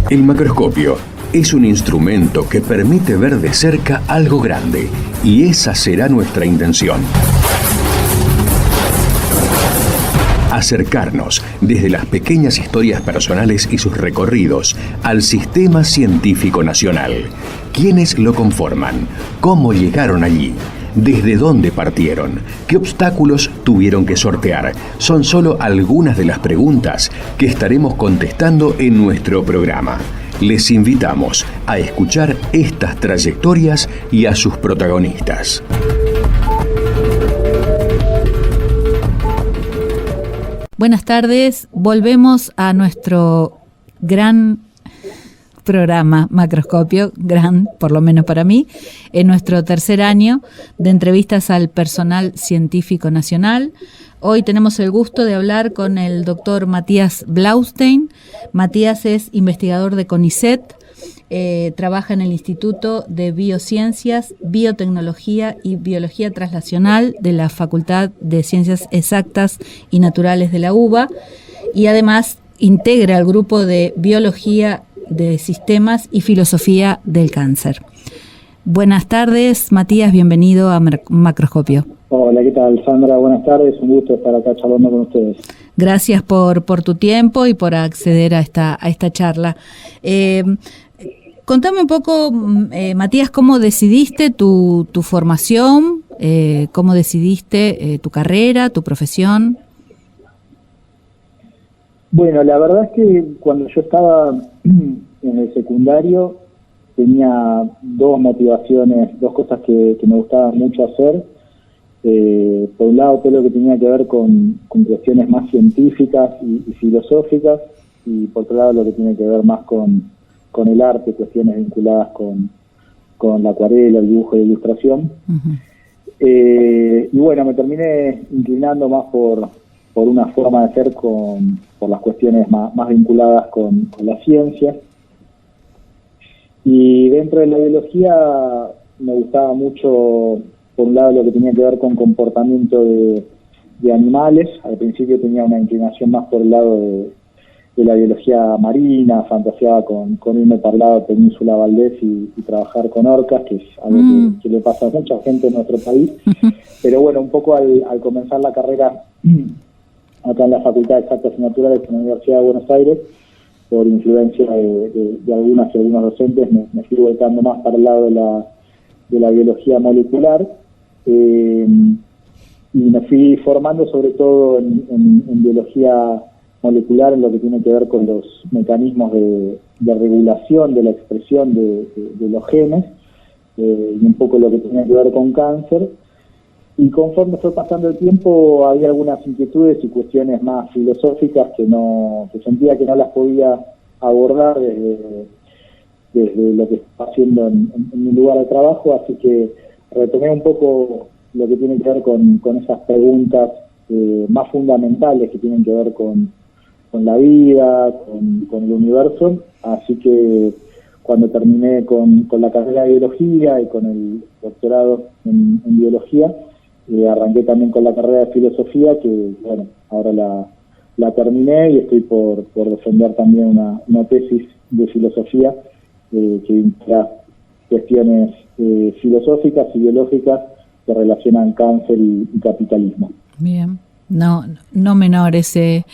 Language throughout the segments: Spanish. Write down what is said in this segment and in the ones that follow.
El macroscopio es un instrumento que permite ver de cerca algo grande, y esa será nuestra intención. Acercarnos desde las pequeñas historias personales y sus recorridos al sistema científico nacional. ¿Quiénes lo conforman? ¿Cómo llegaron allí? ¿Desde dónde partieron? ¿Qué obstáculos tuvieron que sortear? Son solo algunas de las preguntas que estaremos contestando en nuestro programa. Les invitamos a escuchar estas trayectorias y a sus protagonistas. Buenas tardes, volvemos a nuestro gran programa Macroscopio, gran por lo menos para mí, en nuestro tercer año de entrevistas al personal científico nacional. Hoy tenemos el gusto de hablar con el doctor Matías Blaustein. Matías es investigador de CONICET, trabaja en el Instituto de Biociencias, Biotecnología y Biología Translacional de la Facultad de Ciencias Exactas y Naturales de la UBA, y además integra el grupo de Biología de Sistemas y Filosofía del Cáncer. Buenas tardes, Matías, bienvenido a Macroscopio. Hola, ¿qué tal, Sandra? Buenas tardes, un gusto estar acá charlando con ustedes. Gracias por tu tiempo y por acceder a esta charla. Contame un poco, Matías, cómo decidiste tu formación, cómo decidiste tu carrera, tu profesión. Bueno, la verdad es que cuando yo estaba en el secundario tenía dos motivaciones, dos cosas que me gustaba mucho hacer. Por un lado, todo lo que tenía que ver con cuestiones más científicas y filosóficas, y por otro lado, lo que tiene que ver más con el arte, cuestiones vinculadas con la acuarela, el dibujo y la ilustración. Uh-huh. Y bueno, me terminé inclinando más por una forma de ser por las cuestiones más vinculadas con la ciencia. Y dentro de la biología me gustaba mucho, por un lado, lo que tenía que ver con comportamiento de animales. Al principio tenía una inclinación más por el lado de la biología marina, fantaseaba con irme para el lado de Península Valdés y trabajar con orcas, que es algo que le pasa a mucha gente en nuestro país. Pero bueno, un poco al comenzar la carrera acá en la Facultad de Exactas y Naturales en la Universidad de Buenos Aires, por influencia de algunas y algunos docentes, me fui volcando más para el lado de la biología molecular, y me fui formando sobre todo en biología molecular, en lo que tiene que ver con los mecanismos de regulación de la expresión de los genes, y un poco lo que tiene que ver con cáncer. Y conforme fue pasando el tiempo, había algunas inquietudes y cuestiones más filosóficas que sentía que no las podía abordar desde lo que estaba haciendo en mi lugar de trabajo, así que retomé un poco lo que tiene que ver con esas preguntas más fundamentales que tienen que ver con la vida, con el universo. Así que cuando terminé con la carrera de biología y con el doctorado en biología, arranqué también con la carrera de filosofía, que bueno, ahora la terminé y estoy por defender también una tesis de filosofía que implica cuestiones filosóficas y biológicas que relacionan cáncer y capitalismo. Bien, no menor ese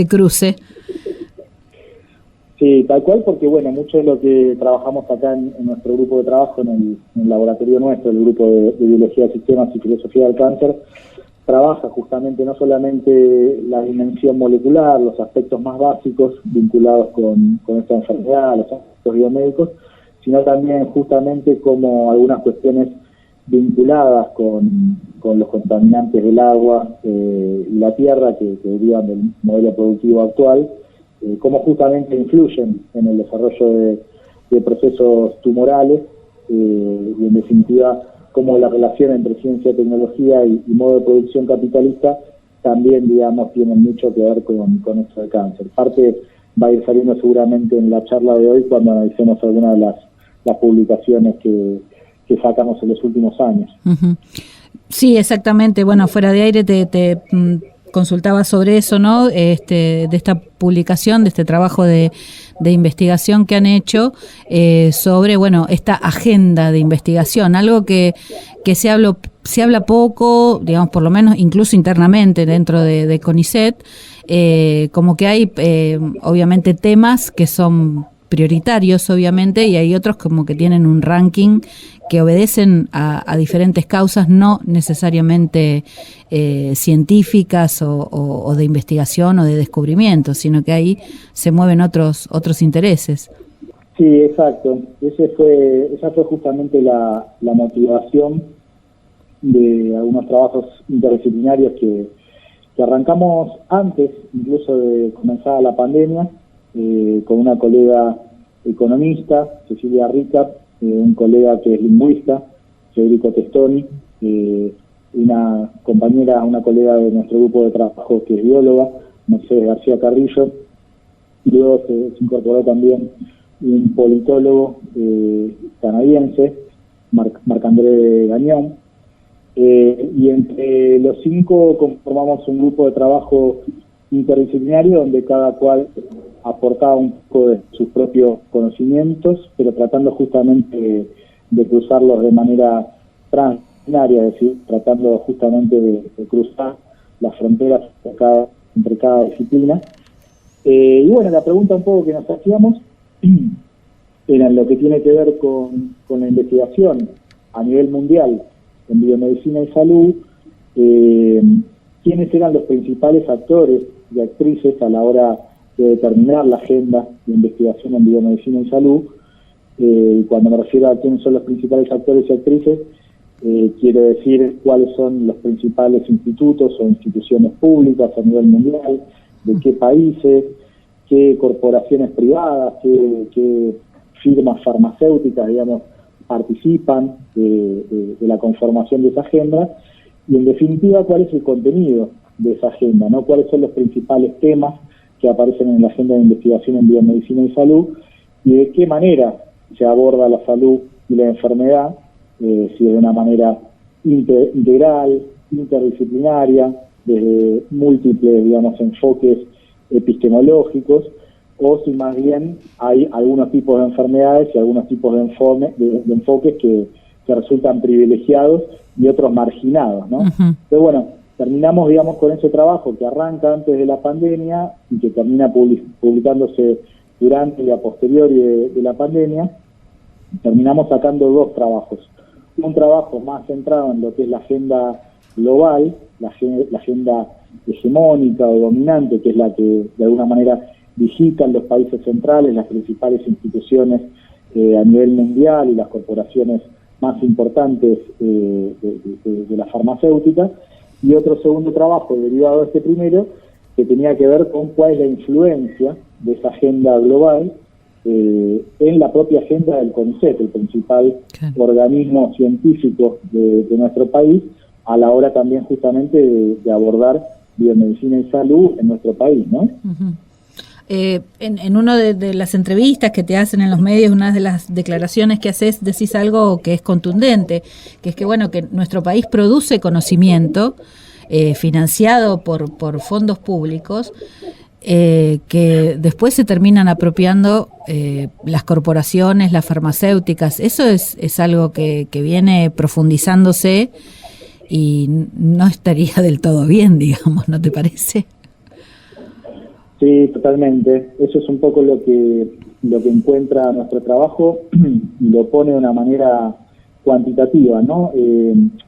cruce. Sí, tal cual, porque bueno, mucho de lo que trabajamos acá en nuestro grupo de trabajo, en el laboratorio nuestro, el grupo de Biología de Sistemas y Filosofía del Cáncer, trabaja justamente no solamente la dimensión molecular, los aspectos más básicos vinculados con esta enfermedad, los aspectos biomédicos, sino también justamente como algunas cuestiones vinculadas con los contaminantes del agua y la tierra que derivan del modelo productivo actual, cómo justamente influyen en el desarrollo de procesos tumorales, y en definitiva cómo la relación entre ciencia, tecnología y modo de producción capitalista también, digamos, tienen mucho que ver con esto del cáncer. Parte va a ir saliendo seguramente en la charla de hoy cuando analicemos algunas de las publicaciones que sacamos en los últimos años. Uh-huh. Sí, exactamente. Bueno, fuera de aire te consultaba sobre eso, ¿no? De esta publicación, de este trabajo de investigación que han hecho sobre, bueno, esta agenda de investigación, algo que se habla poco, digamos, por lo menos incluso internamente dentro de CONICET, como que hay obviamente temas que son prioritarios, obviamente, y hay otros como que tienen un ranking que obedecen a diferentes causas, no necesariamente científicas o de investigación o de descubrimiento, sino que ahí se mueven otros intereses. Sí, exacto. Esa fue justamente la motivación de algunos trabajos interdisciplinarios que arrancamos antes, incluso de comenzar la pandemia, con una colega economista, Cecilia Rica, un colega que es lingüista, Federico Testoni, una colega de nuestro grupo de trabajo que es bióloga, Mercedes García Carrillo, y luego se incorporó también un politólogo canadiense, Marc-André Gagnon, y entre los 5 conformamos un grupo de trabajo interdisciplinario donde cada cual aportaba un poco de sus propios conocimientos, pero tratando justamente de cruzarlos de manera transdisciplinaria, es decir, tratando justamente de cruzar las fronteras entre cada disciplina. Y bueno, la pregunta un poco que nos hacíamos era lo que tiene que ver con la investigación a nivel mundial en biomedicina y salud, quiénes eran los principales actores y actrices a la hora de determinar la agenda de investigación en biomedicina y salud. Y cuando me refiero a quiénes son los principales actores y actrices, quiero decir cuáles son los principales institutos o instituciones públicas a nivel mundial, de qué países, qué corporaciones privadas, qué firmas farmacéuticas, digamos, participan de la conformación de esa agenda, y en definitiva cuál es el contenido de esa agenda, ¿no? Cuáles son los principales temas que aparecen en la agenda de investigación en biomedicina y salud, y de qué manera se aborda la salud y la enfermedad, si de una manera integral, interdisciplinaria, desde múltiples, digamos, enfoques epistemológicos, o si más bien hay algunos tipos de enfermedades y algunos tipos de enfoques que resultan privilegiados y otros marginados, ¿no? Uh-huh. Pero bueno, terminamos, digamos, con ese trabajo que arranca antes de la pandemia y que termina publicándose durante y a posteriori de la pandemia. Terminamos sacando 2 trabajos. Un trabajo más centrado en lo que es la agenda global, la agenda hegemónica o dominante, que es la que de alguna manera digitan los países centrales, las principales instituciones a nivel mundial y las corporaciones más importantes de la farmacéutica, y otro segundo trabajo derivado de este primero que tenía que ver con cuál es la influencia de esa agenda global en la propia agenda del CONICET, el principal organismo científico de nuestro país, a la hora también justamente de abordar biomedicina y salud en nuestro país, ¿no? Uh-huh. En una de las entrevistas que te hacen en los medios, una de las declaraciones que haces, decís algo que es contundente, que es que bueno, que nuestro país produce conocimiento financiado por fondos públicos, que después se terminan apropiando las corporaciones, las farmacéuticas. Eso es algo que viene profundizándose y no estaría del todo bien, digamos, ¿no te parece? Sí, totalmente. Eso es un poco lo que encuentra nuestro trabajo y lo pone de una manera cuantitativa, ¿no?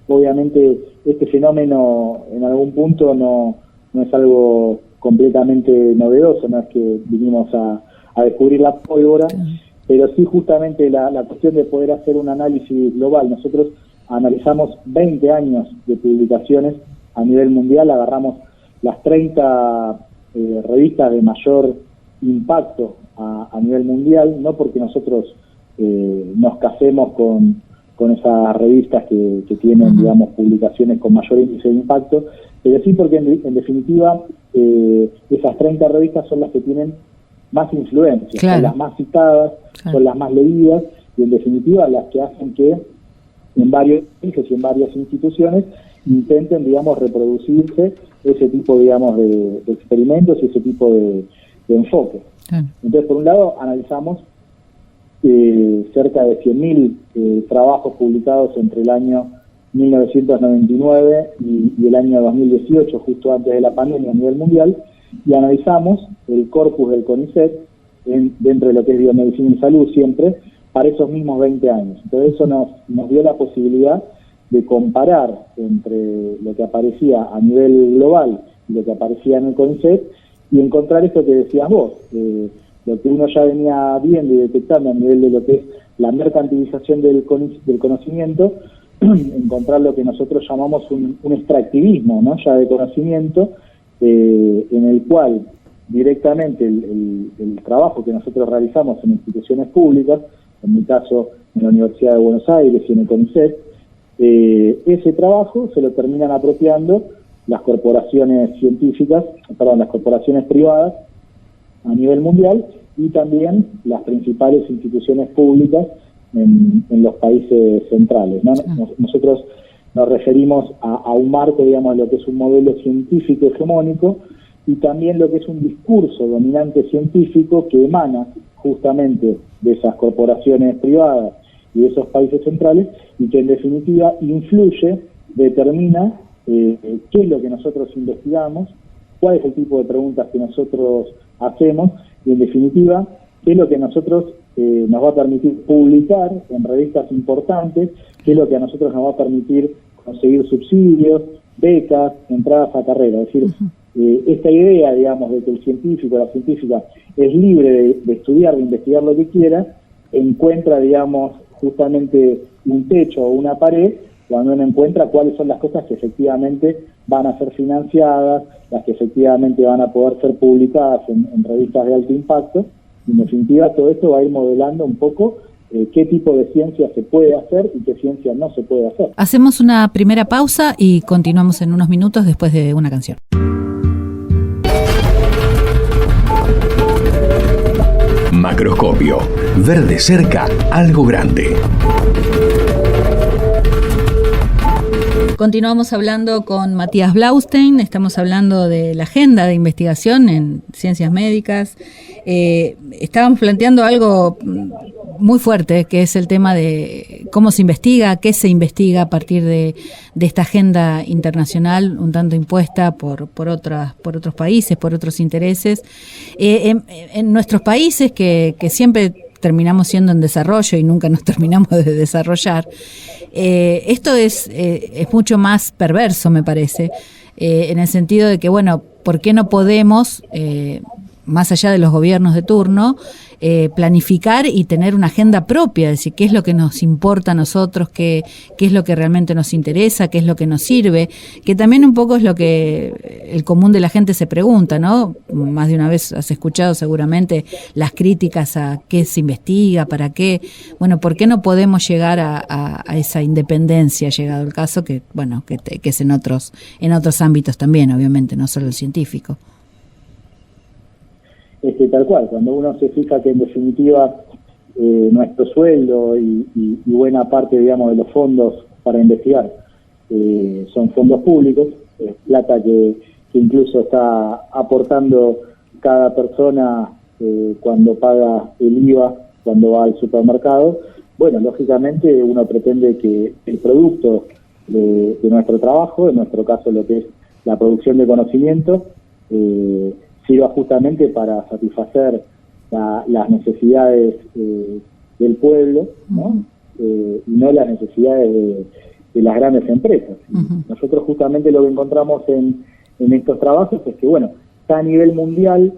Obviamente este fenómeno en algún punto no es algo completamente novedoso, no es que vinimos a descubrir la pólvora, pero sí justamente la cuestión de poder hacer un análisis global. Nosotros analizamos 20 años de publicaciones a nivel mundial, agarramos las 30 revistas de mayor impacto a nivel mundial, no porque nosotros nos casemos con esas revistas que tienen, uh-huh, digamos, publicaciones con mayor índice de impacto, pero sí porque en definitiva esas 30 revistas son las que tienen más influencia, son las más citadas, son las más leídas, y en definitiva las que hacen que en varios países y en varias instituciones intenten, digamos, reproducirse ese tipo, digamos, de experimentos y ese tipo de enfoque. Entonces, por un lado, analizamos cerca de 100.000 trabajos publicados entre el año 1999 y el año 2018, justo antes de la pandemia a nivel mundial, y analizamos el corpus del CONICET dentro de lo que es biomedicina y salud siempre, para esos mismos 20 años. Entonces eso nos dio la posibilidad de comparar entre lo que aparecía a nivel global y lo que aparecía en el CONICET y encontrar esto que decías vos, lo que uno ya venía viendo y detectando a nivel de lo que es la mercantilización del conocimiento, encontrar lo que nosotros llamamos un extractivismo, ¿no?, ya de conocimiento, en el cual directamente el trabajo que nosotros realizamos en instituciones públicas, en mi caso en la Universidad de Buenos Aires y en el CONICET, ese trabajo se lo terminan apropiando las corporaciones las corporaciones privadas a nivel mundial y también las principales instituciones públicas en los países centrales, ¿no? Nosotros nos referimos a un marco, digamos, de lo que es un modelo científico hegemónico y también lo que es un discurso dominante científico que emana justamente de esas corporaciones privadas y de esos países centrales y que en definitiva influye, determina qué es lo que nosotros investigamos, cuál es el tipo de preguntas que nosotros hacemos y en definitiva qué es lo que a nosotros nos va a permitir publicar en revistas importantes, qué es lo que a nosotros nos va a permitir conseguir subsidios, becas, entradas a carrera. Es decir, esta idea, digamos, de que el científico, la científica es libre de estudiar, de investigar lo que quiera, encuentra, digamos, justamente un techo o una pared cuando uno encuentra cuáles son las cosas que efectivamente van a ser financiadas, las que efectivamente van a poder ser publicadas en revistas de alto impacto. Y en definitiva todo esto va a ir modelando un poco qué tipo de ciencia se puede hacer y qué ciencia no se puede hacer. Hacemos una primera pausa y continuamos en unos minutos después de una canción. Macroscopio. Ver de cerca algo grande. Continuamos hablando con Matías Blaustein, estamos hablando de la agenda de investigación en ciencias médicas. Estábamos planteando algo muy fuerte, que es el tema de cómo se investiga, qué se investiga a partir de esta agenda internacional, un tanto impuesta por otros países, por otros intereses. En nuestros países, que siempre terminamos siendo en desarrollo y nunca nos terminamos de desarrollar, esto es mucho más perverso, me parece, en el sentido de que, bueno, ¿por qué no podemos, más allá de los gobiernos de turno, planificar y tener una agenda propia, es decir, qué es lo que nos importa a nosotros, qué es lo que realmente nos interesa, qué es lo que nos sirve, que también un poco es lo que el común de la gente se pregunta, ¿no? Más de una vez has escuchado seguramente las críticas a qué se investiga, para qué. Bueno, ¿por qué no podemos llegar a esa independencia, llegado el caso, que bueno, que es en otros ámbitos también, obviamente, no solo el científico? Tal cual, cuando uno se fija que en definitiva nuestro sueldo y buena parte, digamos, de los fondos para investigar son fondos públicos, plata que incluso está aportando cada persona cuando paga el IVA, cuando va al supermercado. Bueno, lógicamente uno pretende que el producto de nuestro trabajo, en nuestro caso lo que es la producción de conocimiento, sirva justamente para satisfacer las necesidades del pueblo, ¿no? Y no las necesidades de las grandes empresas. Uh-huh. Nosotros justamente lo que encontramos en estos trabajos es que, bueno, a nivel mundial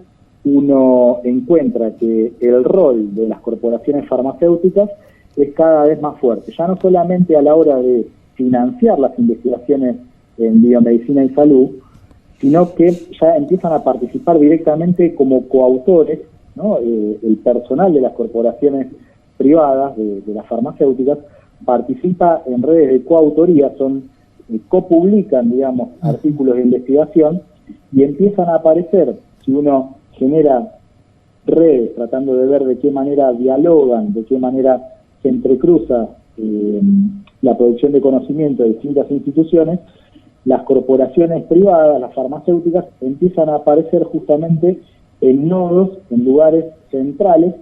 uno encuentra que el rol de las corporaciones farmacéuticas es cada vez más fuerte, ya no solamente a la hora de financiar las investigaciones en biomedicina y salud, sino que ya empiezan a participar directamente como coautores, ¿no? El personal de las corporaciones privadas, de las farmacéuticas, participa en redes de coautoría, copublican, digamos, artículos de investigación y empiezan a aparecer, si uno genera redes tratando de ver de qué manera dialogan, de qué manera se entrecruza la producción de conocimiento de distintas instituciones, las corporaciones privadas, las farmacéuticas, empiezan a aparecer justamente en nodos, en lugares centrales,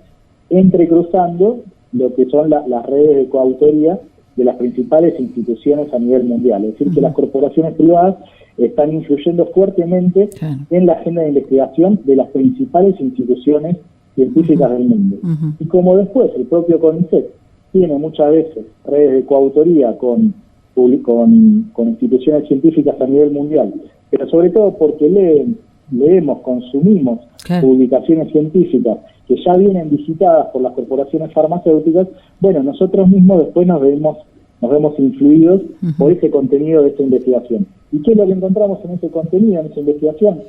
entrecruzando lo que son las redes de coautoría de las principales instituciones a nivel mundial. Es decir, que las corporaciones privadas están influyendo fuertemente en la agenda de investigación de las principales instituciones científicas del mundo. Y como después el propio CONICET tiene muchas veces redes de coautoría con instituciones científicas a nivel mundial, pero sobre todo porque leemos, consumimos publicaciones científicas que ya vienen visitadas por las corporaciones farmacéuticas, bueno, nosotros mismos después nos vemos influidos por ese contenido de esta investigación. ¿Y qué es lo que encontramos en ese contenido, en esa investigación?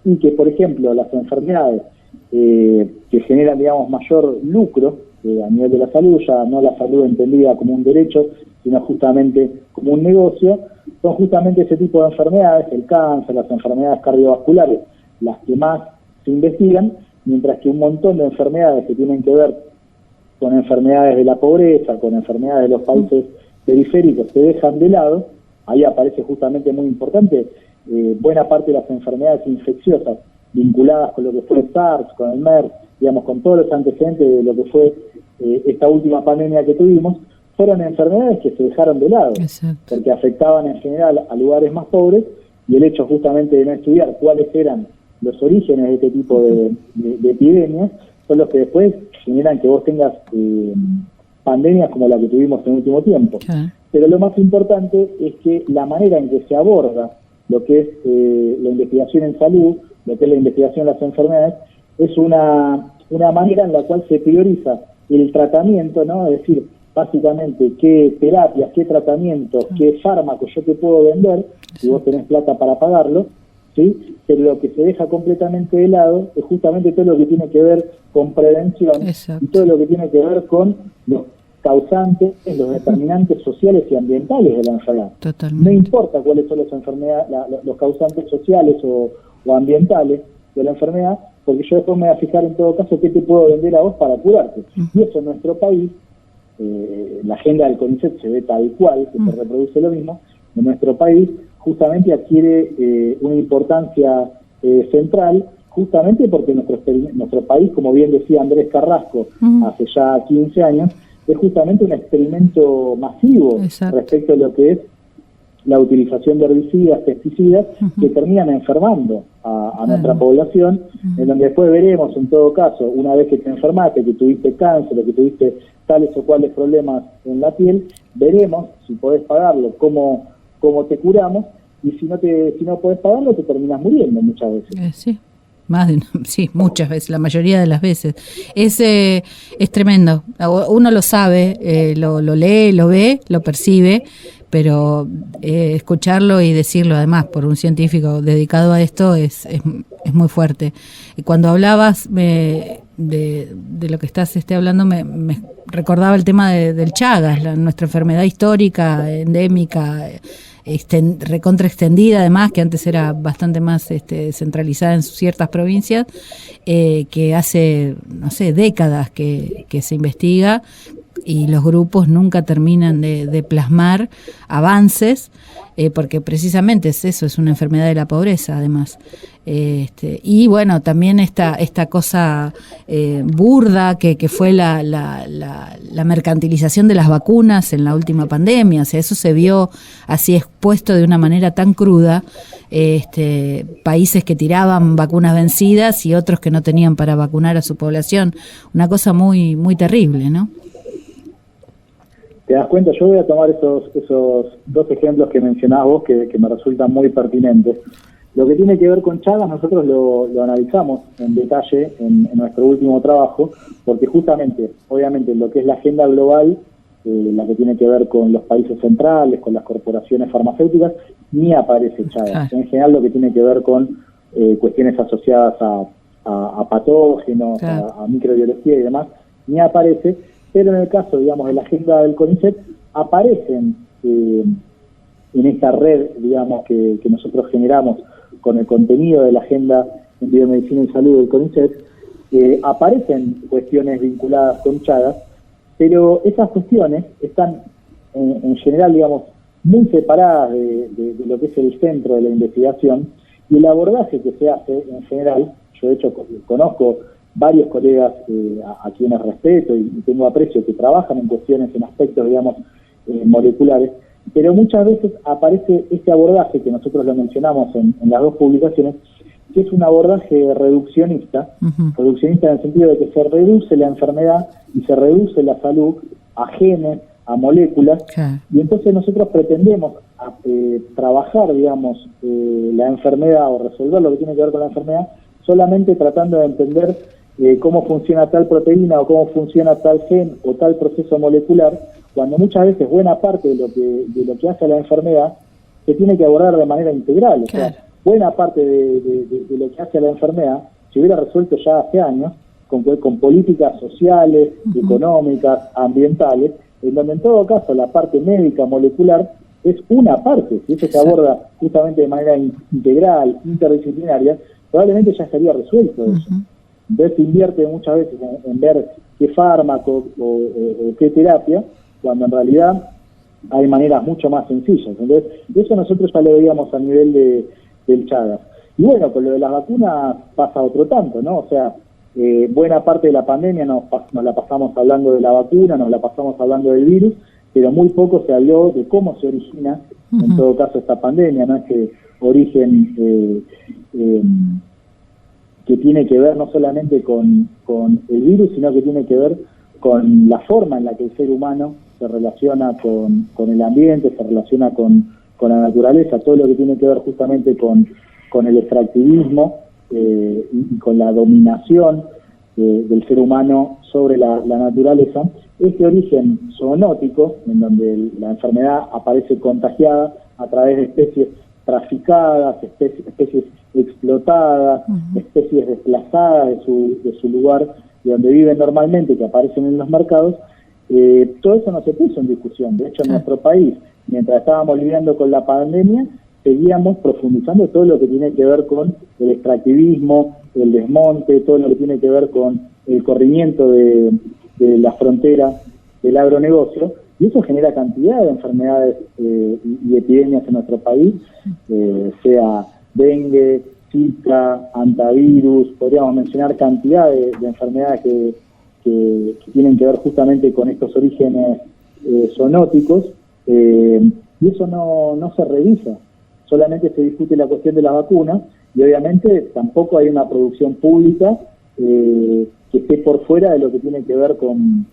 Y que, por ejemplo, las enfermedades que generan, digamos, mayor lucro a nivel de la salud, ya no la salud entendida como un derecho, sino justamente como un negocio, son justamente ese tipo de enfermedades, el cáncer, las enfermedades cardiovasculares, las que más se investigan, mientras que un montón de enfermedades que tienen que ver con enfermedades de la pobreza, con enfermedades de los países periféricos, se dejan de lado. Ahí aparece justamente muy importante buena parte de las enfermedades infecciosas vinculadas con lo que fue SARS, con el MERS, digamos, con todos los antecedentes de lo que fue esta última pandemia que tuvimos, fueron enfermedades que se dejaron de lado, porque afectaban en general a lugares más pobres, y el hecho justamente de no estudiar cuáles eran los orígenes de este tipo de epidemias son los que después generan que vos tengas pandemias como la que tuvimos en el último tiempo. Pero lo más importante es que la manera en que se aborda lo que es la investigación en salud, lo que es la investigación en las enfermedades, es una manera en la cual se prioriza el tratamiento, ¿no? Es decir, básicamente qué terapias, qué tratamientos, qué fármacos yo te puedo vender, si vos tenés plata para pagarlo, ¿sí? Pero lo que se deja completamente de lado es justamente todo lo que tiene que ver con prevención y todo lo que tiene que ver con los causantes, los determinantes sociales y ambientales de la enfermedad. Totalmente. No importa cuáles son las enfermedades, los causantes sociales o ambientales de la enfermedad, porque yo después me voy a fijar en todo caso qué te puedo vender a vos para curarte. Y eso en nuestro país, la agenda del CONICET se ve tal cual, que se reproduce lo mismo, en nuestro país justamente adquiere una importancia central, justamente porque nuestro país, como bien decía Andrés Carrasco hace ya 15 años, es justamente un experimento masivo respecto a lo que es la utilización de herbicidas, pesticidas, que terminan enfermando a nuestra población, en donde después veremos, en todo caso, una vez que te enfermaste, que tuviste cáncer, o que tuviste tales o cuales problemas en la piel, veremos si podés pagarlo, cómo te curamos, y si no podés pagarlo, te terminas muriendo muchas veces. Sí. Sí, muchas veces, la mayoría de las veces. Es tremendo. Uno lo sabe, lo lee, lo ve, lo percibe, pero escucharlo y decirlo además por un científico dedicado a esto es muy fuerte. Y cuando hablabas de lo que estás hablando, me recordaba el tema del Chagas, nuestra enfermedad histórica, endémica, recontra extendida, además, que antes era bastante más centralizada en ciertas provincias, que hace, no sé, décadas que se investiga, y los grupos nunca terminan de plasmar avances, porque precisamente es una enfermedad de la pobreza, además. Y bueno, también esta cosa burda que fue la mercantilización de las vacunas en la última pandemia. O sea, eso se vio así expuesto de una manera tan cruda, países que tiraban vacunas vencidas y otros que no tenían para vacunar a su población. Una cosa muy, muy terrible, ¿no? ¿Te das cuenta? Yo voy a tomar esos dos ejemplos que mencionabas vos, que me resultan muy pertinentes. Lo que tiene que ver con Chagas, nosotros lo analizamos en detalle en nuestro último trabajo, porque justamente, obviamente, lo que es la agenda global, la que tiene que ver con los países centrales, con las corporaciones farmacéuticas, ni aparece Chagas. Claro. En general, lo que tiene que ver con cuestiones asociadas a patógenos, claro, a microbiología y demás, ni aparece. Pero en el caso, digamos, de la agenda del CONICET, aparecen en esta red, digamos, que nosotros generamos con el contenido de la agenda en biomedicina y salud del CONICET, aparecen cuestiones vinculadas con Chagas, pero esas cuestiones están en general, digamos, muy separadas de lo que es el centro de la investigación, y el abordaje que se hace en general. Yo de hecho conozco varios colegas a quienes respeto y tengo aprecio, que trabajan en cuestiones, en aspectos, digamos, moleculares, pero muchas veces aparece este abordaje, que nosotros lo mencionamos en las dos publicaciones, que es un abordaje reduccionista, reduccionista en el sentido de que se reduce la enfermedad y se reduce la salud a genes, a moléculas, y entonces nosotros pretendemos trabajar, digamos, la enfermedad o resolver lo que tiene que ver con la enfermedad solamente tratando de entender cómo funciona tal proteína o cómo funciona tal gen o tal proceso molecular, cuando muchas veces buena parte de lo que hace la enfermedad se tiene que abordar de manera integral. O sea, buena parte de lo que hace la enfermedad se hubiera resuelto ya hace años con políticas sociales, económicas, ambientales, en donde en todo caso la parte médica molecular es una parte. Si eso se aborda justamente de manera integral, interdisciplinaria, probablemente ya estaría resuelto eso. Entonces se invierte muchas veces en ver qué fármaco o qué terapia, cuando en realidad hay maneras mucho más sencillas. Entonces, eso nosotros ya lo veíamos a nivel del Chagas. Y bueno, con lo de las vacunas pasa otro tanto, ¿no? O sea, buena parte de la pandemia nos la pasamos hablando de la vacuna, nos la pasamos hablando del virus, pero muy poco se habló de cómo se origina, en todo caso, esta pandemia, ¿no? Este origen que tiene que ver no solamente con el virus, sino que tiene que ver con la forma en la que el ser humano se relaciona con el ambiente, se relaciona con la naturaleza, todo lo que tiene que ver justamente con el extractivismo y con la dominación del ser humano sobre la naturaleza. Este origen zoonótico, en donde la enfermedad aparece contagiada a través de especies traficadas, especies explotadas, especies desplazadas de su lugar de donde viven normalmente, que aparecen en los mercados, todo eso no se puso en discusión. De hecho, en nuestro país, mientras estábamos lidiando con la pandemia, seguíamos profundizando todo lo que tiene que ver con el extractivismo, el desmonte, todo lo que tiene que ver con el corrimiento de la frontera del agronegocio, y eso genera cantidad de enfermedades y epidemias en nuestro país, sea dengue, zika, hantavirus, podríamos mencionar cantidad de enfermedades que tienen que ver justamente con estos orígenes zoonóticos, y eso no se revisa, solamente se discute la cuestión de la vacuna, y obviamente tampoco hay una producción pública que esté por fuera de lo que tiene que ver con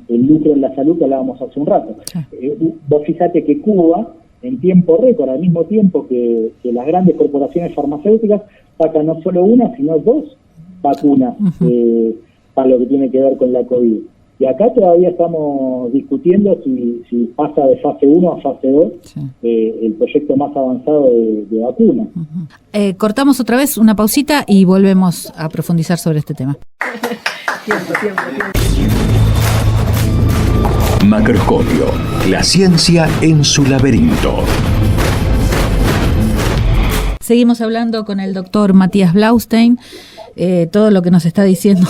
el lucro en la salud que hablábamos hace un rato. Vos fíjate que Cuba, en tiempo récord, al mismo tiempo que las grandes corporaciones farmacéuticas, sacan no solo una, sino 2 vacunas para lo que tiene que ver con la COVID. Y acá todavía estamos discutiendo si pasa de fase 1 a fase 2 el proyecto más avanzado de vacuna. Cortamos otra vez una pausita y volvemos a profundizar sobre este tema. Tiempo. Macroscopio, la ciencia en su laberinto. Seguimos hablando con el doctor Matías Blaustein. Todo lo que nos está diciendo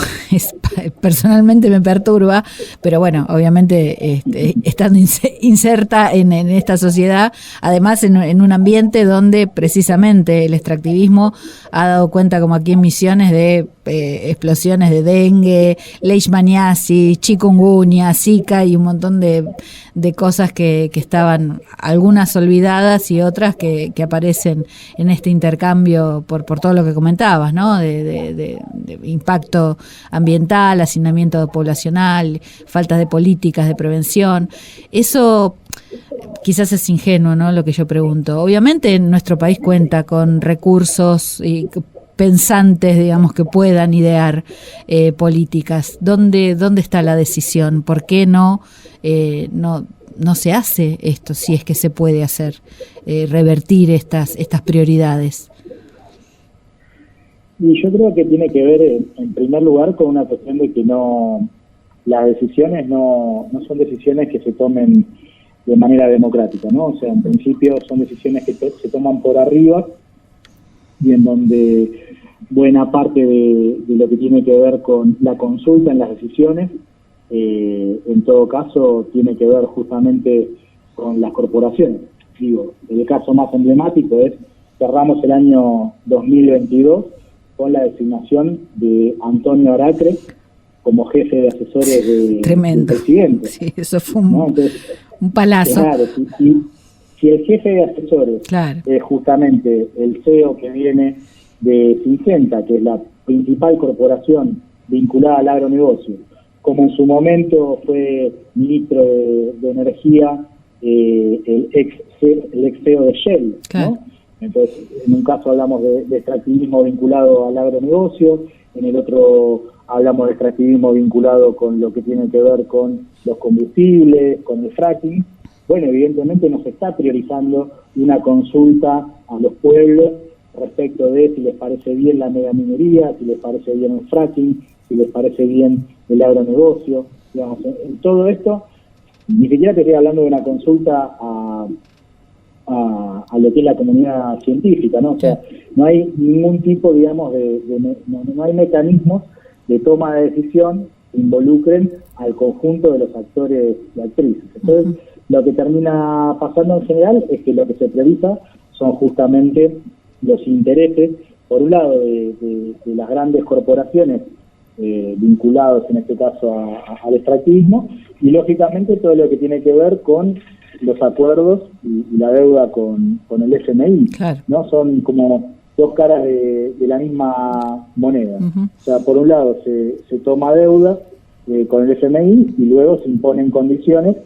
personalmente me perturba, pero bueno, obviamente estando inserta en esta sociedad, además en un ambiente donde precisamente el extractivismo ha dado cuenta, como aquí en Misiones, de explosiones de dengue, leishmaniasis, chikungunya, zika y un montón de cosas que estaban algunas olvidadas y otras que aparecen en este intercambio por todo lo que comentabas, ¿no? De impacto ambiental, hacinamiento poblacional, falta de políticas de prevención. Eso quizás es ingenuo, ¿no? Lo que yo pregunto. Obviamente nuestro país cuenta con recursos y pensantes, digamos, que puedan idear políticas. ¿Dónde está la decisión? ¿Por qué no se hace esto, si es que se puede hacer, revertir estas prioridades? Y yo creo que tiene que ver, en primer lugar, con una cuestión de que las decisiones no son decisiones que se tomen de manera democrática, ¿no? O sea, en principio son decisiones que se toman por arriba, y en donde buena parte de lo que tiene que ver con la consulta en las decisiones, en todo caso, tiene que ver justamente con las corporaciones. Digo, el caso más emblemático es, cerramos el año 2022 con la designación de Antonio Aracre como jefe de asesores del presidente. Sí, eso fue un palazo. Claro, si el jefe de asesores es justamente el CEO que viene de Syngenta, que es la principal corporación vinculada al agronegocio, como en su momento fue ministro de Energía, el ex CEO de Shell, ¿no? Entonces, en un caso hablamos de extractivismo vinculado al agronegocio, en el otro hablamos de extractivismo vinculado con lo que tiene que ver con los combustibles, con el fracking. Bueno, evidentemente no se está priorizando una consulta a los pueblos respecto de si les parece bien la megaminería, si les parece bien el fracking, si les parece bien el agronegocio. Digamos, en todo esto, ni siquiera te estoy hablando de una consulta a lo que es la comunidad científica, ¿no? O sea, no hay ningún tipo, digamos, no hay mecanismos de toma de decisión que involucren al conjunto de los actores y actrices. Entonces, lo que termina pasando en general es que lo que se prioriza son justamente los intereses, por un lado, de las grandes corporaciones vinculados, en este caso, al extractivismo, y lógicamente todo lo que tiene que ver con los acuerdos y la deuda con el FMI, ¿no? Son como dos caras de la misma moneda. O sea, por un lado se toma deuda con el FMI y luego se imponen condiciones,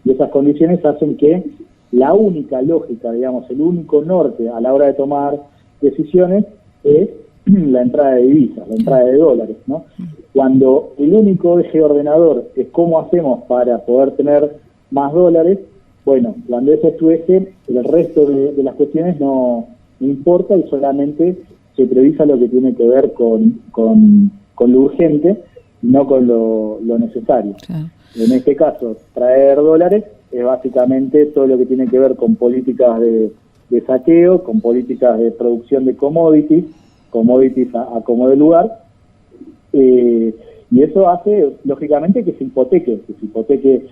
y esas condiciones hacen que la única lógica, digamos, el único norte a la hora de tomar decisiones es la entrada de divisas, la entrada de dólares, ¿no? Cuando el único eje ordenador es cómo hacemos para poder tener más dólares, bueno, cuando ese es tu eje, el resto de las cuestiones no importa y solamente se prioriza lo que tiene que ver con lo urgente y no con lo necesario. En este caso, traer dólares es básicamente todo lo que tiene que ver con políticas de saqueo, con políticas de producción de commodities a como de lugar, y eso hace, lógicamente, que se hipoteque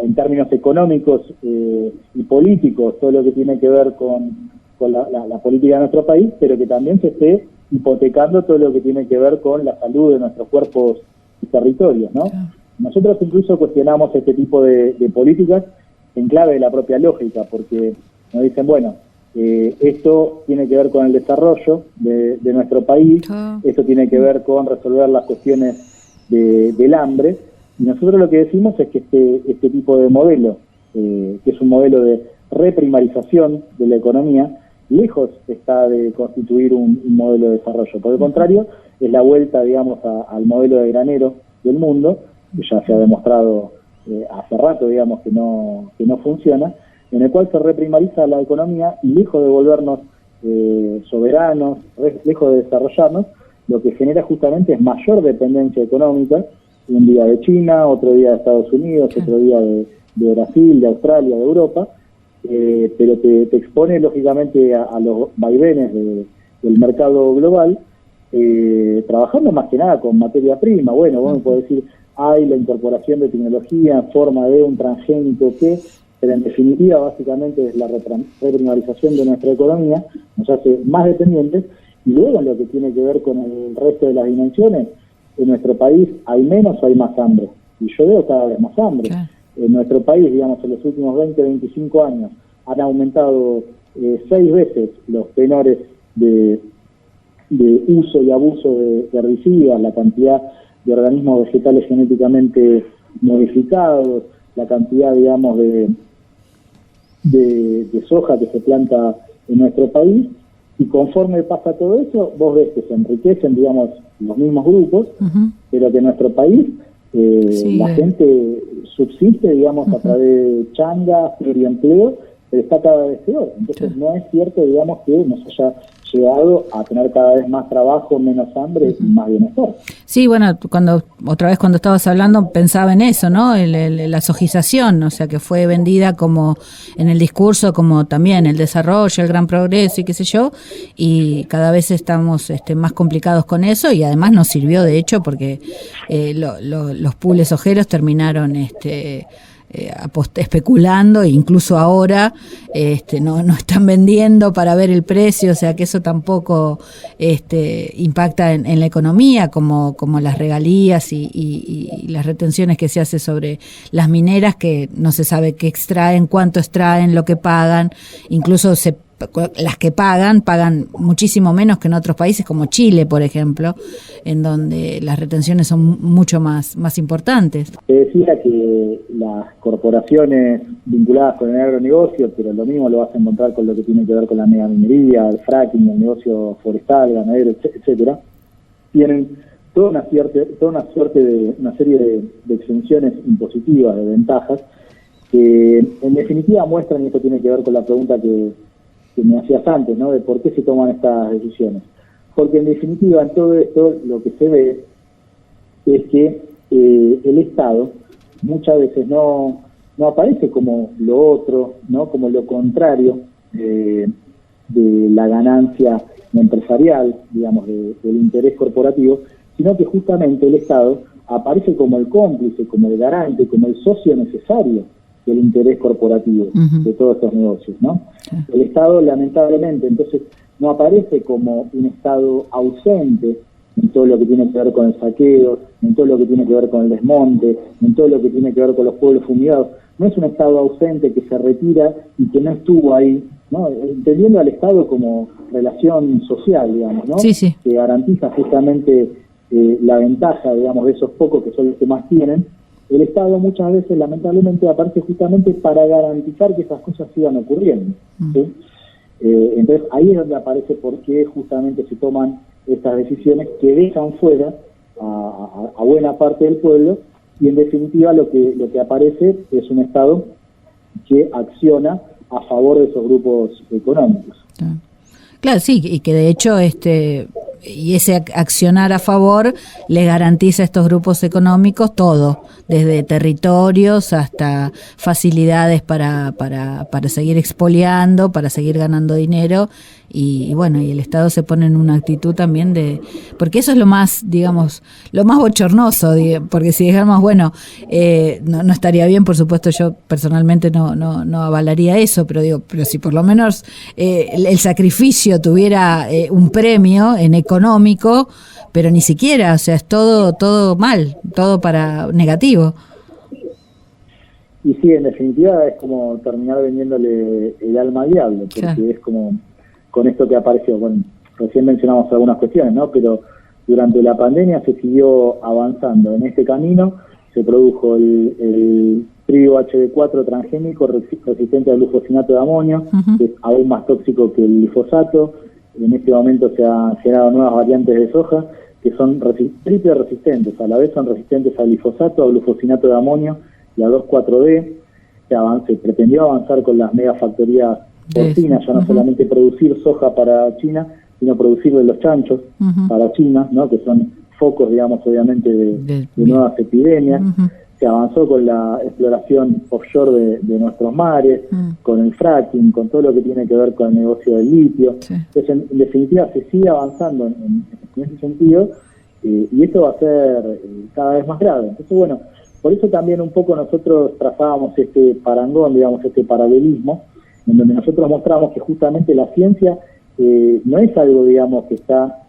en términos económicos y políticos todo lo que tiene que ver con la política de nuestro país, pero que también se esté hipotecando todo lo que tiene que ver con la salud de nuestros cuerpos y territorios, ¿no? Nosotros incluso cuestionamos este tipo de políticas en clave de la propia lógica, porque nos dicen, bueno, esto tiene que ver con el desarrollo de nuestro país, esto tiene que ver con resolver las cuestiones del hambre, y nosotros lo que decimos es que este tipo de modelo, que es un modelo de reprimarización de la economía, lejos está de constituir un modelo de desarrollo. Por el contrario, es la vuelta, digamos, al modelo de granero del mundo, que ya se ha demostrado hace rato, digamos, que no funciona, en el cual se reprimariza la economía y lejos de volvernos soberanos, lejos de desarrollarnos, lo que genera justamente es mayor dependencia económica, un día de China, otro día de Estados Unidos, otro día de Brasil, de Australia, de Europa, pero te expone lógicamente a los vaivenes del mercado global, trabajando más que nada con materia prima. Bueno, vos me podés decir, hay la incorporación de tecnología en forma de un transgénico pero en definitiva básicamente es la reprimarización de nuestra economía, nos hace más dependientes, y luego en lo que tiene que ver con el resto de las dimensiones, en nuestro país hay menos o hay más hambre, y yo veo cada vez más hambre. En nuestro país, digamos, en los últimos 20, 25 años han aumentado 6 veces los tenores de uso y abuso de herbicidas, la cantidad de organismos vegetales genéticamente modificados, la cantidad, digamos, de soja que se planta en nuestro país, y conforme pasa todo eso, vos ves que se enriquecen, digamos, los mismos grupos, pero que en nuestro país la gente subsiste, digamos, a través de changas, pluriempleo, pero está cada vez peor. Entonces no es cierto, digamos, que nos haya llegado a tener cada vez más trabajo, menos hambre y más bienestar. Sí, bueno, cuando estabas hablando pensaba en eso, ¿no? La sojización, o sea, que fue vendida como en el discurso como también el desarrollo, el gran progreso y qué sé yo, y cada vez estamos más complicados con eso, y además nos sirvió de hecho porque los pools sojeros terminaron especulando, e incluso ahora no están vendiendo para ver el precio, o sea que eso tampoco impacta en la economía, como las regalías y las retenciones que se hace sobre las mineras, que no se sabe qué extraen, cuánto extraen, lo que pagan, incluso las que pagan muchísimo menos que en otros países como Chile, por ejemplo, en donde las retenciones son mucho más importantes. Se decía que las corporaciones vinculadas con el agronegocio, pero lo mismo lo vas a encontrar con lo que tiene que ver con la megaminería, el fracking, el negocio forestal, ganadero, etcétera, tienen toda una serie de exenciones impositivas, de ventajas, que en definitiva muestran, y esto tiene que ver con la pregunta que me hacías antes, ¿no? De por qué se toman estas decisiones. Porque en definitiva en todo esto lo que se ve es que el Estado muchas veces no aparece como lo otro, ¿no? Como lo contrario de la ganancia empresarial, digamos, del interés corporativo, sino que justamente el Estado aparece como el cómplice, como el garante, como el socio necesario del interés corporativo de todos estos negocios, ¿no? El Estado, lamentablemente, entonces, no aparece como un Estado ausente en todo lo que tiene que ver con el saqueo, en todo lo que tiene que ver con el desmonte, en todo lo que tiene que ver con los pueblos fumigados. No es un Estado ausente que se retira y que no estuvo ahí, ¿no? Entendiendo al Estado como relación social, digamos, ¿no? Sí, sí. Que garantiza justamente la ventaja, digamos, de esos pocos que son los que más tienen. El Estado muchas veces, lamentablemente, aparece justamente para garantizar que esas cosas sigan ocurriendo, ¿sí? Entonces, ahí es donde aparece por qué justamente se toman estas decisiones que dejan fuera a buena parte del pueblo, y en definitiva lo que aparece es un Estado que acciona a favor de esos grupos económicos. Claro, sí, y que de hecho y ese accionar a favor le garantiza a estos grupos económicos todo, desde territorios hasta facilidades para seguir expoliando, para seguir ganando dinero, y bueno, y el Estado se pone en una actitud también porque eso es lo más, digamos, lo más bochornoso, porque si dejamos, bueno, no estaría bien, por supuesto, yo personalmente no avalaría eso, pero si por lo menos el sacrificio tuviera un premio en económico, pero ni siquiera, o sea, es todo mal, todo para negativo. Y sí, en definitiva es como terminar vendiéndole el alma al diablo, porque claro, es como con esto que apareció. Bueno, recién mencionamos algunas cuestiones, ¿no? Pero durante la pandemia se siguió avanzando en este camino, se produjo el trigo HB4 transgénico resistente al glufosinato de amonio, que es aún más tóxico que el glifosato. En este momento se han generado nuevas variantes de soja que son triple resistentes, a la vez son resistentes al glifosato, al glufosinato de amonio y a 2,4-D. Se pretendió avanzar con las megafactorías porcinas, ya no solamente producir soja para China, sino producir de los chanchos para China, ¿no? Que son focos, digamos, obviamente de nuevas epidemias. Se avanzó con la exploración offshore de nuestros mares, con el fracking, con todo lo que tiene que ver con el negocio del litio. Sí. Entonces, en definitiva, se sigue avanzando en ese sentido, y esto va a ser cada vez más grave. Entonces, bueno, por eso también un poco nosotros trazábamos este parangón, digamos, este paralelismo, en donde nosotros mostramos que justamente la ciencia no es algo, digamos, que está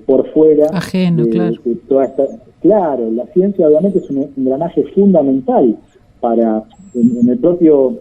por fuera ajeno, claro. De toda esta... Claro, la ciencia obviamente es un engranaje fundamental para, en el propio,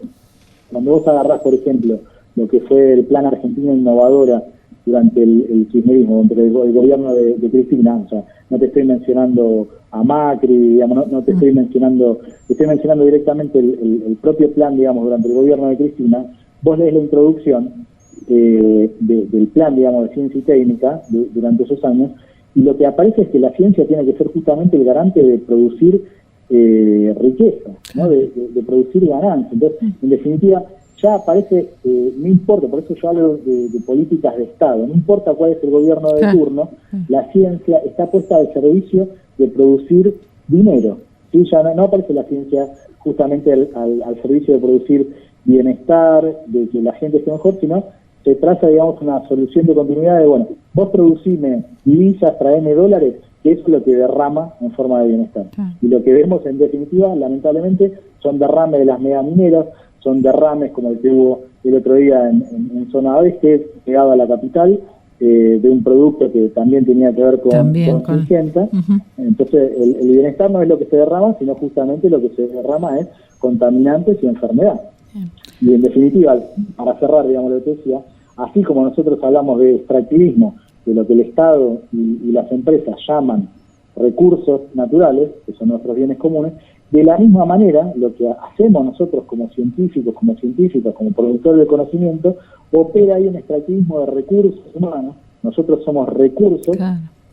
cuando vos agarrás, por ejemplo, lo que fue el Plan Argentina Innovadora durante el kirchnerismo, durante el gobierno de Cristina, o sea, no te estoy mencionando a Macri, digamos, no te estoy mencionando, te estoy mencionando directamente el propio plan, digamos, durante el gobierno de Cristina. Vos lees la introducción del plan, digamos, de ciencia y técnica durante esos años, y lo que aparece es que la ciencia tiene que ser justamente el garante de producir riqueza, ¿no? De producir ganancia. Entonces, en definitiva, ya aparece, no importa, por eso yo hablo de políticas de Estado, no importa cuál es el gobierno de turno, la ciencia está puesta al servicio de producir dinero, ¿sí? Ya no aparece la ciencia justamente al servicio de producir bienestar, de que la gente esté mejor, sino se traza, digamos, una solución de continuidad de, bueno, vos producime divisas, traeme dólares, que eso es lo que derrama en forma de bienestar. Y lo que vemos, en definitiva, lamentablemente, son derrames de las megamineras, son derrames como el que hubo el otro día en zona oeste, pegado a la capital, de un producto que también tenía que ver con Syngenta. Entonces el bienestar no es lo que se derrama, sino justamente lo que se derrama es contaminantes y enfermedad. Y en definitiva, para cerrar, digamos lo que decía, así como nosotros hablamos de extractivismo, de lo que el Estado y las empresas llaman recursos naturales, que son nuestros bienes comunes, de la misma manera, lo que hacemos nosotros como científicos, como productores de conocimiento, opera ahí un extractivismo de recursos humanos. Nosotros somos recursos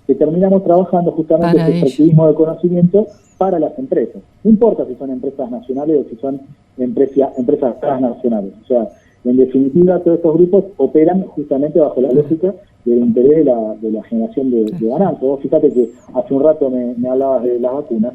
que terminamos trabajando justamente ese extractivismo de conocimiento para las empresas. No importa si son empresas nacionales o si son empresas transnacionales. O sea, en definitiva, todos estos grupos operan justamente bajo la lógica del interés de la generación de ganancias. Vos fíjate que hace un rato me hablabas de las vacunas,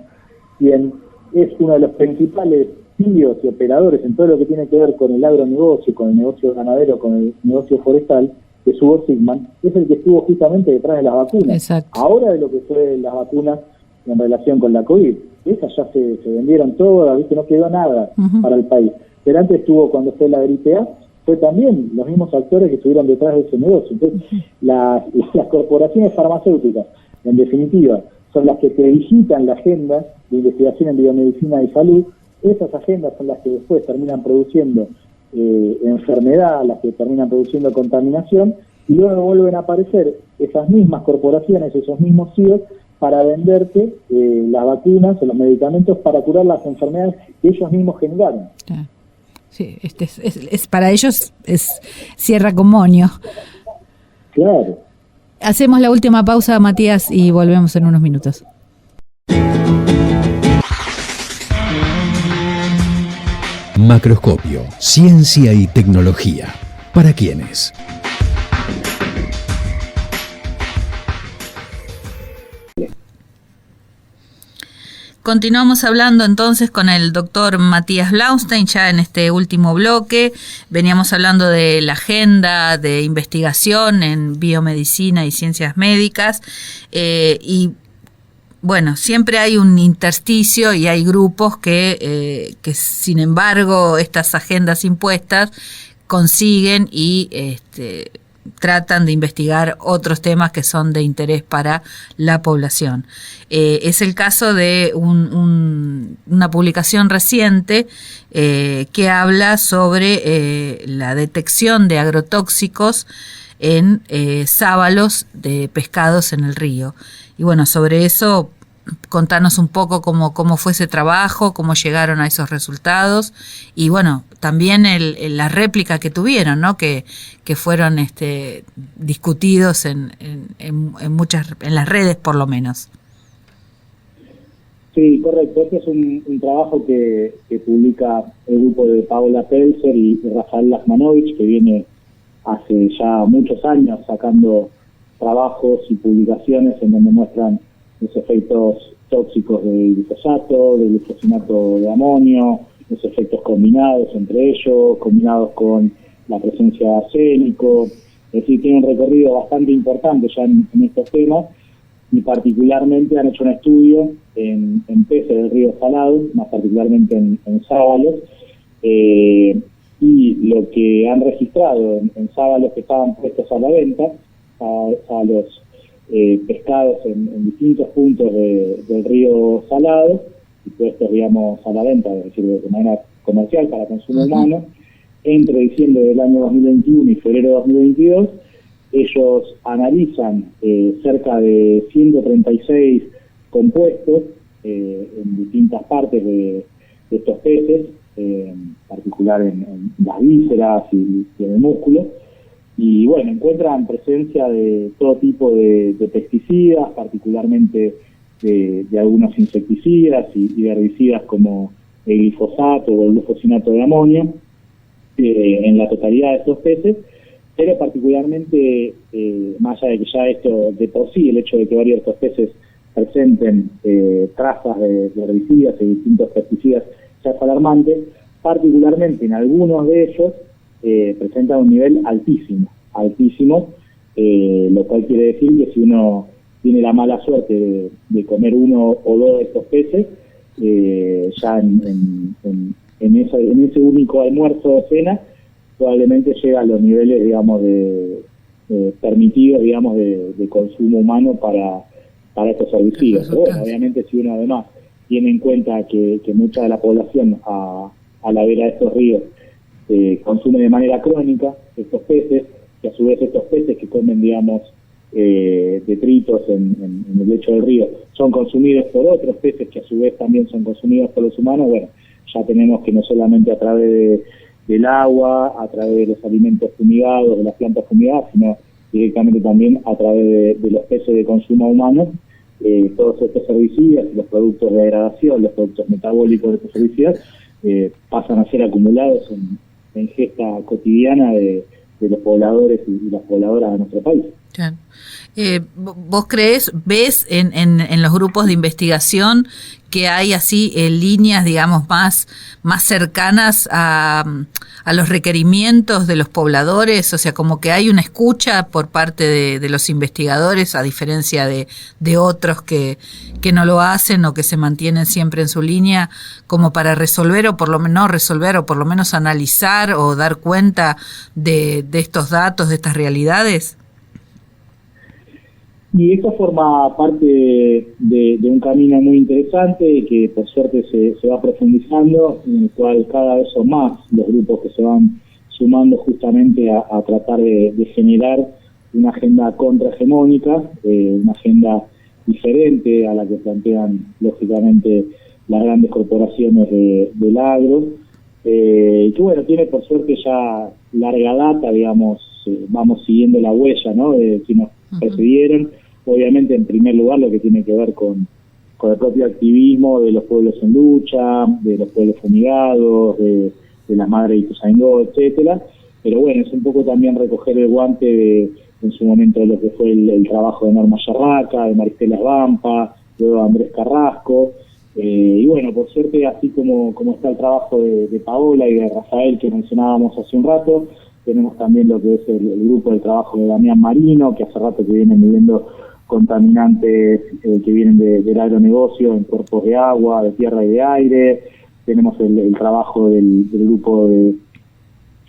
quien es uno de los principales CEOs y operadores en todo lo que tiene que ver con el agronegocio, con el negocio ganadero, con el negocio forestal, que es Hugo Sigman, es el que estuvo justamente detrás de las vacunas. Exacto. Ahora de lo que fue las vacunas en relación con la COVID. Esas ya se vendieron todas, ¿viste? No quedó nada para el país. Pero antes estuvo, cuando fue la gripe A, fue también los mismos actores que estuvieron detrás de ese negocio. Entonces, las corporaciones farmacéuticas, en definitiva, son las que te digitan la agenda de investigación en biomedicina y salud. Esas agendas son las que después terminan produciendo enfermedad, las que terminan produciendo contaminación, y luego vuelven a aparecer esas mismas corporaciones, esos mismos CEOs, para venderte las vacunas o los medicamentos para curar las enfermedades que ellos mismos generaron. Sí, es para ellos es cierra con moño. Claro. Hacemos la última pausa, Matías, y volvemos en unos minutos. Macroscopio, ciencia y tecnología. ¿Para quiénes? Continuamos hablando entonces con el doctor Matías Blaustein, ya en este último bloque. Veníamos hablando de la agenda de investigación en biomedicina y ciencias médicas, y bueno, siempre hay un intersticio y hay grupos que sin embargo, estas agendas impuestas consiguen y tratan de investigar otros temas que son de interés para la población. Es el caso de una publicación reciente que habla sobre la detección de agrotóxicos en sábalos de pescados en el río. Y bueno, sobre eso, contanos un poco cómo fue ese trabajo, cómo llegaron a esos resultados y bueno, también la réplica que tuvieron, ¿no? Que fueron discutidos en las redes por lo menos. Sí, correcto. Este es un trabajo que publica el grupo de Paola Pelzer y Rafael Lachmanovich, que viene hace ya muchos años sacando trabajos y publicaciones en donde muestran los efectos tóxicos del glifosato, del glufosinato de amonio, los efectos combinados entre ellos, combinados con la presencia de arsénico. Es decir, tiene un recorrido bastante importante ya en estos temas, y particularmente han hecho un estudio en peces del río Salado, más particularmente en sábalos, y lo que han registrado en sábalos que estaban puestos a la venta, a los pescados en distintos puntos del río Salado, y puestos, digamos, a la venta, es decir, de manera comercial para consumo humano, entre diciembre del año 2021 y febrero de 2022, ellos analizan cerca de 136 compuestos en distintas partes de estos peces, en particular en las vísceras y en el músculo, y bueno, encuentran presencia de todo tipo de pesticidas, particularmente de algunos insecticidas y de herbicidas como el glifosato o el glufosinato de amonio en la totalidad de estos peces, pero particularmente, más allá de que ya esto de por sí, el hecho de que varios de estos peces presenten trazas de herbicidas y distintos pesticidas ya es alarmante, particularmente en algunos de ellos presentan un nivel altísimo, lo cual quiere decir que si uno tiene la mala suerte de comer uno o dos de estos peces, ya en en ese único almuerzo o cena, probablemente llega a los niveles, digamos, permitidos, digamos, de consumo humano para estos herbicidas. Pero bueno, obviamente si uno además tiene en cuenta que mucha de la población a la vera de estos ríos consume de manera crónica estos peces, que a su vez estos peces que comen, digamos, detritos en el lecho del río son consumidos por otros peces que a su vez también son consumidos por los humanos, bueno, ya tenemos que no solamente a través del agua, a través de los alimentos fumigados, de las plantas fumigadas, sino directamente también a través de los peces de consumo humano, todos estos herbicidas, los productos de degradación, los productos metabólicos de estos herbicidas, pasan a ser acumulados en la ingesta cotidiana de los pobladores y las pobladoras de nuestro país. Claro. ¿Vos ves en los grupos de investigación que hay así líneas, digamos, más cercanas a los requerimientos de los pobladores? O sea, como que hay una escucha por parte de los investigadores, a diferencia de otros que no lo hacen o que se mantienen siempre en su línea, como para resolver o por lo menos resolver o por lo menos analizar o dar cuenta de estos datos, de estas realidades. Y esto forma parte de un camino muy interesante que por suerte se va profundizando, en el cual cada vez son más los grupos que se van sumando justamente a tratar de generar una agenda contrahegemónica, una agenda diferente a la que plantean lógicamente las grandes corporaciones del agro, y que bueno, tiene por suerte ya larga data, digamos, vamos siguiendo la huella, ¿no?, de quienes nos precedieron. Obviamente, en primer lugar, lo que tiene que ver con el propio activismo de los pueblos en lucha, de los pueblos fumigados, de las madres de Ituzaingó, etcétera. Pero bueno, es un poco también recoger el guante en su momento de lo que fue el trabajo de Norma Yarraca, de Maristela Svampa, luego de Andrés Carrasco. Y bueno, por suerte, así como está el trabajo de Paola y de Rafael que mencionábamos hace un rato, tenemos también lo que es el grupo de trabajo de Damián Marino, que hace rato que vienen midiendo contaminantes que vienen del agronegocio en cuerpos de agua, de tierra y de aire. Tenemos el trabajo del grupo de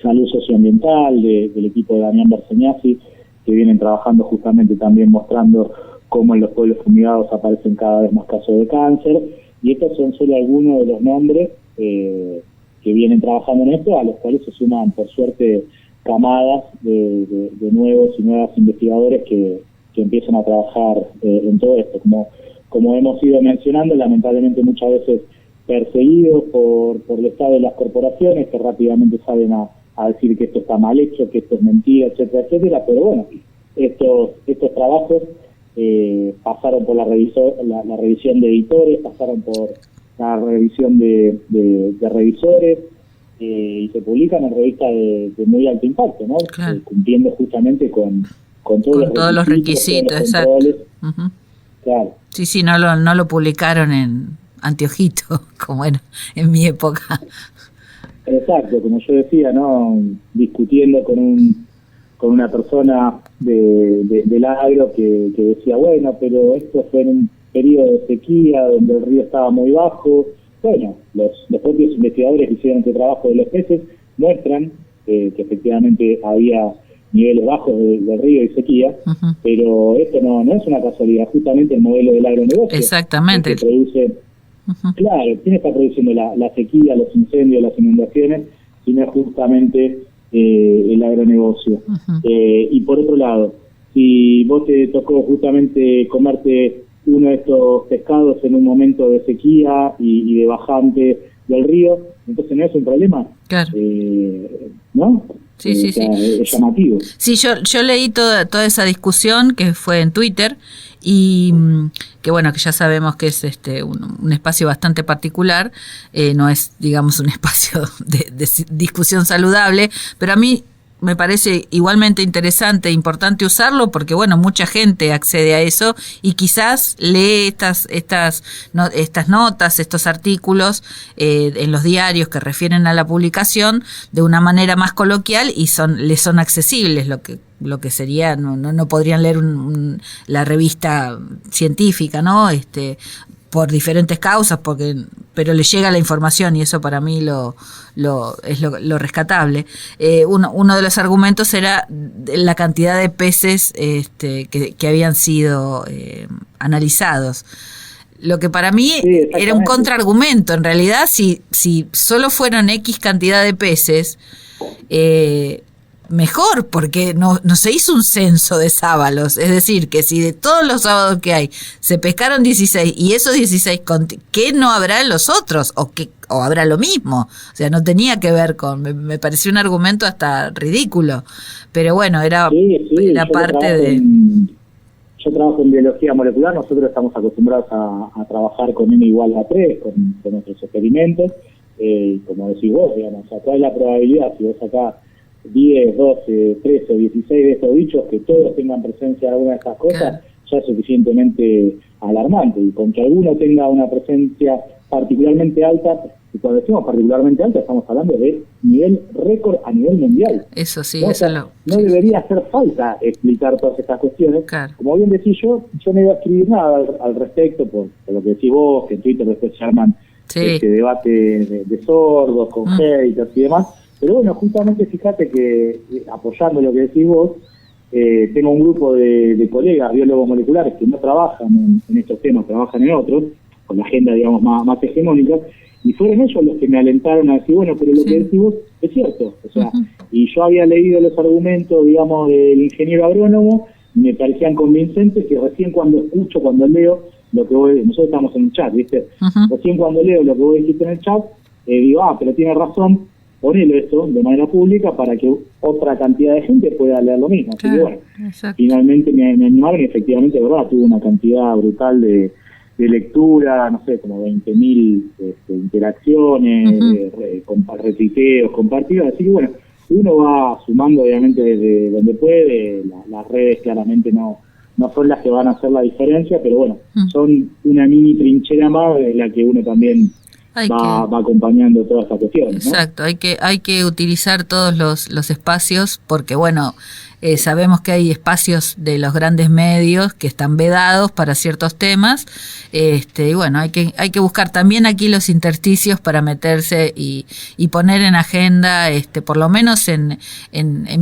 salud socioambiental, del equipo de Damián Berseñasi, que vienen trabajando justamente también mostrando cómo en los pueblos fumigados aparecen cada vez más casos de cáncer. Y estos son solo algunos de los nombres que vienen trabajando en esto, a los cuales se suman, por suerte, camadas de nuevos y nuevas investigadores que empiezan a trabajar en todo esto. Como hemos ido mencionando, lamentablemente muchas veces perseguidos por el Estado de las corporaciones, que rápidamente salen a decir que esto está mal hecho, que esto es mentira, etcétera, etcétera. Pero bueno, estos trabajos pasaron por la revisión de editores, pasaron por la revisión de revisores, y se publican en revistas de muy alto impacto, ¿no? Claro. Cumpliendo justamente con todos los requisitos, exacto. Uh-huh. Claro. Sí, no lo publicaron en Anteojito, como era en mi época. Exacto, como yo decía, ¿no? Discutiendo con una persona del agro que decía, bueno, pero esto fue en un periodo de sequía donde el río estaba muy bajo. Bueno, los propios investigadores que hicieron este trabajo de los peces muestran que efectivamente había niveles bajos del río y sequía, uh-huh. Pero esto no es una casualidad, justamente el modelo del agronegocio. Exactamente. Que produce, uh-huh. Claro, ¿quién está produciendo la sequía, los incendios, las inundaciones? Sino justamente el agronegocio. Uh-huh. Y por otro lado, si vos te tocó justamente comerte uno de estos pescados en un momento de sequía y de bajante del río, entonces no es un problema. Claro. ¿No? Sí. Es llamativo. Sí, yo leí toda esa discusión que fue en Twitter y que bueno, que ya sabemos que es un espacio bastante particular, no es, digamos, un espacio de discusión saludable, pero a mí me parece igualmente interesante e importante usarlo porque, bueno, mucha gente accede a eso y quizás lee estas notas, estos artículos en los diarios que refieren a la publicación de una manera más coloquial y les son accesibles, lo que sería, no podrían leer la revista científica, ¿no? por diferentes causas, pero le llega la información y eso para mí es lo rescatable. Uno de los argumentos era la cantidad de peces que habían sido analizados. Lo que para mí era un contraargumento. En realidad, si solo fueron X cantidad de peces, mejor, porque no se hizo un censo de sábalos. Es decir, que si de todos los sábados que hay se pescaron 16 y esos 16, ¿qué no habrá en los otros? ¿O habrá lo mismo? O sea, no tenía que ver con... Me pareció un argumento hasta ridículo. Pero bueno, era parte de... Yo trabajo en biología molecular, nosotros estamos acostumbrados a trabajar con N igual a 3, con nuestros experimentos, como decís vos, digamos, o sea, ¿cuál es la probabilidad si vos sacás 10, 12, 13 o 16 de estos bichos que todos tengan presencia de alguna de estas cosas? Claro. Ya es suficientemente alarmante, y con que alguno tenga una presencia particularmente alta, y cuando decimos particularmente alta estamos hablando de nivel récord a nivel mundial. Eso sí, ¿no? No debería hacer falta explicar todas estas cuestiones. Claro. Como bien decís, yo no iba a escribir nada al respecto por lo que decís vos, que en Twitter después se arman este debate de sordos, con haters y demás. Pero bueno, justamente fíjate que, apoyando lo que decís vos, tengo un grupo de colegas biólogos moleculares que no trabajan en estos temas, trabajan en otros, con la agenda, digamos, más hegemónica, y fueron ellos los que me alentaron a decir, bueno, pero lo que decís vos es cierto. O sea, y yo había leído los argumentos, digamos, del ingeniero agrónomo, y me parecían convincentes, que recién cuando leo lo que vos, nosotros estamos en un chat, ¿viste? Recién cuando leo lo que vos dijiste en el chat, digo, pero tiene razón, ponelo esto de manera pública para que otra cantidad de gente pueda leer lo mismo. Así que bueno, finalmente me animaron y efectivamente, verdad, tuve una cantidad brutal de lectura, no sé, como 20.000 interacciones, retuiteos, compartidos. Así que bueno, uno va sumando obviamente desde donde puede. Las redes claramente no son las que van a hacer la diferencia, pero bueno, son una mini trinchera más de la que uno también va acompañando toda esta cuestión, ¿no? Exacto, hay que utilizar todos los espacios, porque bueno, sabemos que hay espacios de los grandes medios que están vedados para ciertos temas, y bueno, hay que buscar también aquí los intersticios para meterse y poner en agenda, por lo menos en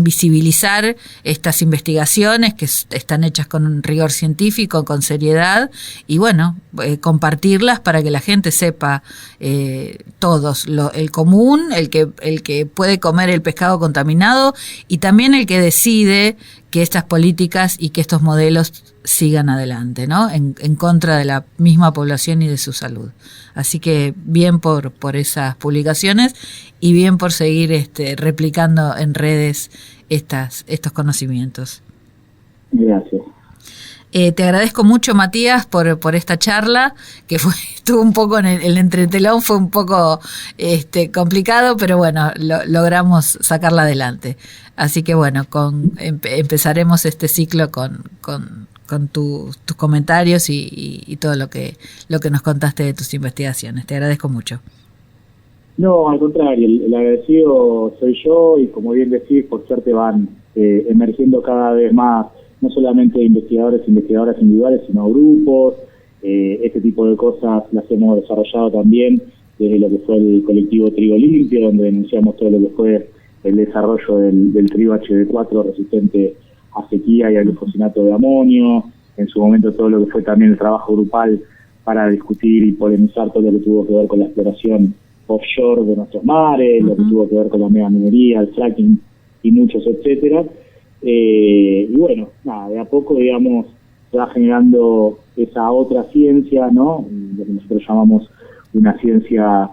visibilizar estas investigaciones que están hechas con un rigor científico, con seriedad, y bueno, compartirlas para que la gente sepa, todos, el común, el que puede comer el pescado contaminado, y también el que decide que estas políticas y que estos modelos sigan adelante, ¿no? En contra de la misma población y de su salud. Así que bien por esas publicaciones y bien por seguir replicando en redes estos conocimientos. Gracias. Te agradezco mucho, Matías, por esta charla, que estuvo un poco en el entretelón, fue un poco complicado, pero bueno, logramos sacarla adelante. Así que bueno, empezaremos este ciclo con tus comentarios y todo lo que nos contaste de tus investigaciones. Te agradezco mucho. No, al contrario, el agradecido soy yo, y como bien decís, por suerte van emergiendo cada vez más, no solamente investigadores e investigadoras individuales, sino grupos. Este tipo de cosas las hemos desarrollado también desde lo que fue el colectivo Trigo Limpio, donde denunciamos todo lo que fue el desarrollo del trigo HD4 resistente a sequía y al glifosinato de amonio. En su momento todo lo que fue también el trabajo grupal para discutir y polemizar todo lo que tuvo que ver con la exploración offshore de nuestros mares, lo que tuvo que ver con la megaminería, el fracking y muchos etcétera. Y bueno, nada, de a poco, digamos, se va generando esa otra ciencia, ¿no? Lo que nosotros llamamos una ciencia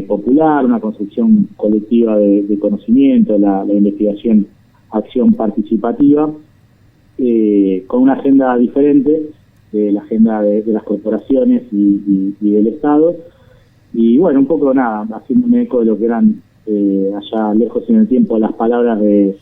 popular, una construcción colectiva de conocimiento, la investigación, acción participativa, con una agenda diferente de la agenda de las corporaciones y del Estado. Y bueno, un poco nada, haciéndome eco de lo que eran allá lejos en el tiempo las palabras de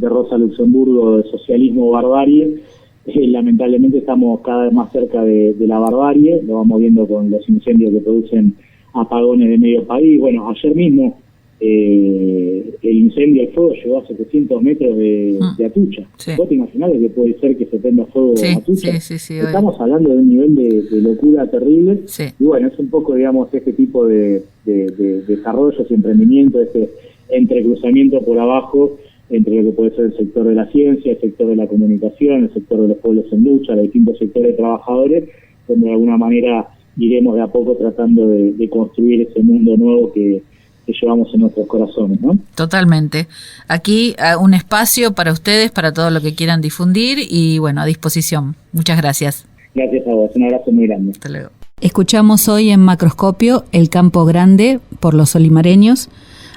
Rosa Luxemburgo, de socialismo o barbarie. Lamentablemente estamos cada vez más cerca de la barbarie, lo vamos viendo con los incendios que producen apagones de medio país. Bueno, ayer mismo el incendio, el fuego llegó a 700 metros de Atucha. Sí. ¿Vos te imaginás lo que puede ser que se prenda fuego Atucha? Sí, estamos hablando de un nivel de locura terrible. Sí. Y bueno, es un poco, digamos, este tipo de desarrollos y emprendimiento, este entrecruzamiento por abajo entre lo que puede ser el sector de la ciencia, el sector de la comunicación, el sector de los pueblos en lucha, los distintos sectores de trabajadores, donde de alguna manera iremos de a poco tratando de construir ese mundo nuevo que llevamos en nuestros corazones, ¿no? Totalmente. Aquí un espacio para ustedes, para todo lo que quieran difundir y bueno, a disposición. Muchas gracias. Gracias a vos, un abrazo muy grande. Hasta luego. Escuchamos hoy en Macroscopio El Campo Grande por los Solimareños,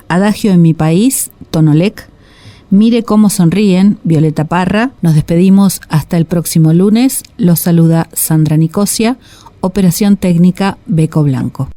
Adagio en mi país, Tonolec, Mire cómo sonríen, Violeta Parra. Nos despedimos hasta el próximo lunes. Los saluda Sandra Nicosia, Operación Técnica Beco Blanco.